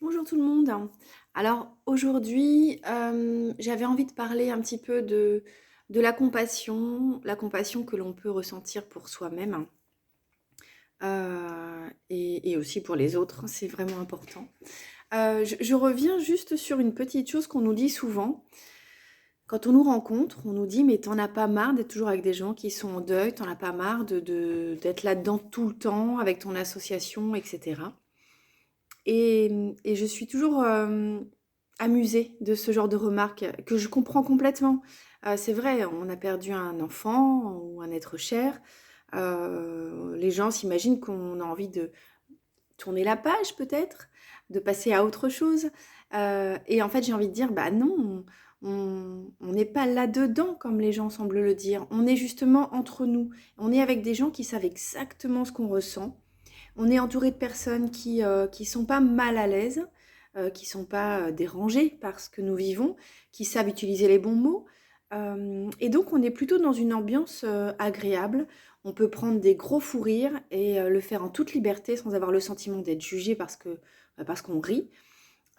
Bonjour tout le monde. Alors aujourd'hui, j'avais envie de parler un petit peu de la compassion que l'on peut ressentir pour soi-même et aussi pour les autres, c'est vraiment important. Je reviens juste sur une petite chose qu'on nous dit souvent. Quand on nous rencontre, on nous dit mais t'en as pas marre d'être toujours avec des gens qui sont en deuil, t'en as pas marre d'être là-dedans tout le temps avec ton association, etc. Et je suis toujours amusée de ce genre de remarques que je comprends complètement. C'est vrai, on a perdu un enfant ou un être cher. Les gens s'imaginent qu'on a envie de tourner la page peut-être, de passer à autre chose. Et en fait, j'ai envie de dire, bah non, on n'est pas là-dedans comme les gens semblent le dire. On est justement entre nous. On est avec des gens qui savent exactement ce qu'on ressent. On est entouré de personnes qui sont pas mal à l'aise, qui sont pas dérangées par ce que nous vivons, qui savent utiliser les bons mots. Et donc, on est plutôt dans une ambiance agréable. On peut prendre des gros fous rires et le faire en toute liberté sans avoir le sentiment d'être jugé parce qu'on rit.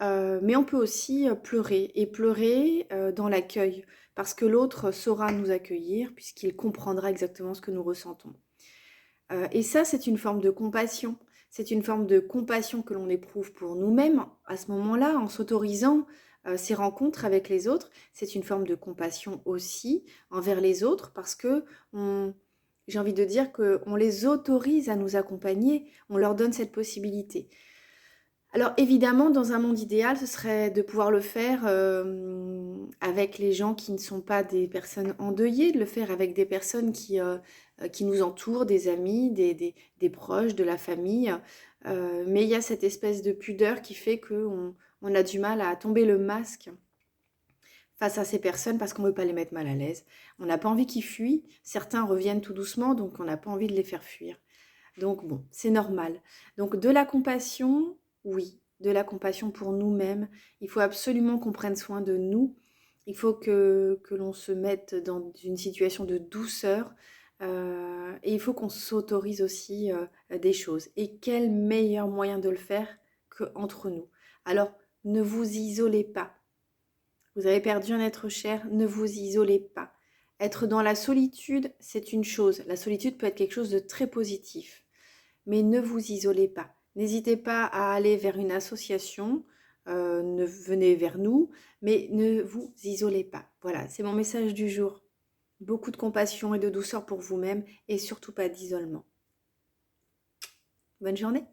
Mais on peut aussi pleurer et pleurer dans l'accueil parce que l'autre saura nous accueillir puisqu'il comprendra exactement ce que nous ressentons. Et ça, c'est une forme de compassion. C'est une forme de compassion que l'on éprouve pour nous-mêmes à ce moment-là, en s'autorisant ces rencontres avec les autres. C'est une forme de compassion aussi envers les autres parce que j'ai envie de dire qu'on les autorise à nous accompagner, on leur donne cette possibilité. Alors évidemment, dans un monde idéal, ce serait de pouvoir le faire avec les gens qui ne sont pas des personnes endeuillées, de le faire avec des personnes qui nous entourent, des amis, des proches, de la famille. Mais il y a cette espèce de pudeur qui fait qu'on on a du mal à tomber le masque face à ces personnes parce qu'on ne veut pas les mettre mal à l'aise. On n'a pas envie qu'ils fuient. Certains reviennent tout doucement, donc on n'a pas envie de les faire fuir. Donc bon, c'est normal. Donc de la compassion, oui, de la compassion pour nous-mêmes. Il faut absolument qu'on prenne soin de nous. Il faut que l'on se mette dans une situation de douceur. Et il faut qu'on s'autorise aussi des choses. Et quel meilleur moyen de le faire qu'entre nous. Alors, ne vous isolez pas. Vous avez perdu un être cher, ne vous isolez pas. Être dans la solitude, c'est une chose. La solitude peut être quelque chose de très positif. Mais ne vous isolez pas. N'hésitez pas à aller vers une association, venez vers nous, mais ne vous isolez pas. Voilà, c'est mon message du jour. Beaucoup de compassion et de douceur pour vous-même et surtout pas d'isolement. Bonne journée.